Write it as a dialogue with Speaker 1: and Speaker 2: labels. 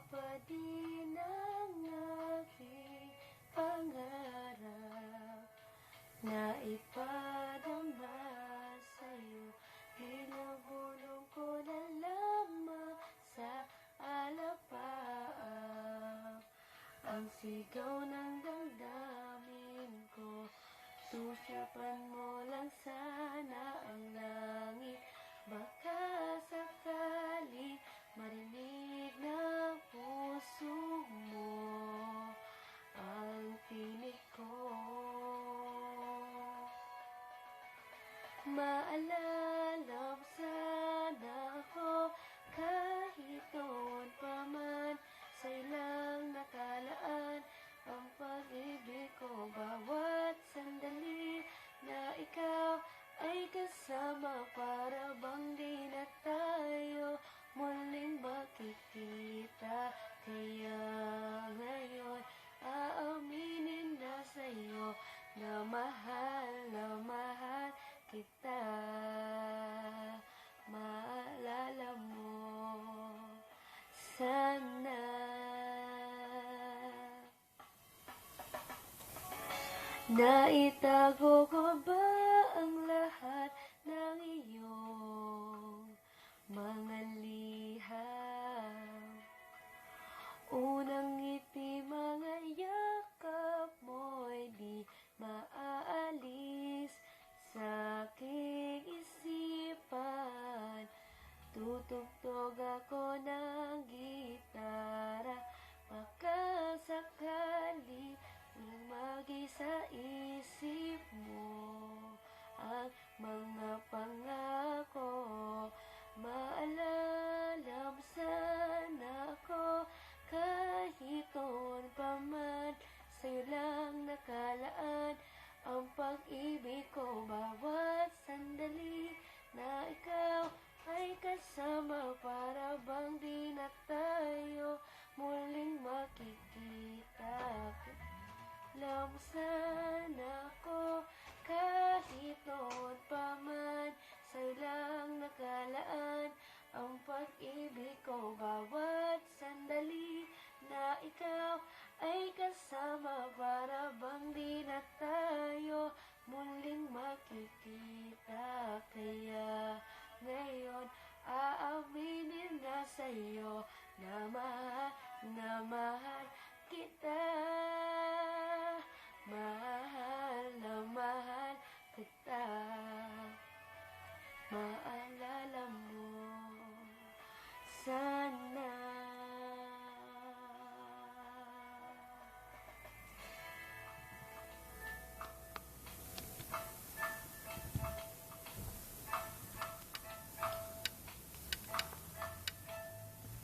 Speaker 1: pa din ang aking pangarap na ipadama sa'yo. Binubulong ko na lamang sa alapaap ang sigaw ng damdamin ko. Susipan mo lang sana ang langit, baka sakali marinig ng puso mo ang tinig ko. Maalala mo sana ako kahit noon pa man sa ilang nakalaan ang pag-ibig ko. Bawat sandali na ikaw ay kasama, para bang di na tayo muling makikita. Kaya ngayon aaminin na sa'yo na mahal kita. Maalala mo sana. Naitago ko ba ang lahat ng iyong mga liham? Unang ngiti, mga yakap mo'y di maaalis sa aking isipan. Tutugtog ako ng gitara, baka sakali walang mag-isa isip mo ang mga pangako. Maalala mo sana ako kahit noon pa man sa'yo lang nakalaan ang pag-ibig ko. Bawat sandali na ikaw ay kasama, para bang di na tayo muling makikita. Alam mo sana ako kahit noon pa man sa'yo lang nakalaan ang pag-ibig ko. Bawat sandali na ikaw ay kasama, para bang di na tayo muling makikita. Kaya ngayon aaminin na sa'yo na mahal kita. Mahal kita.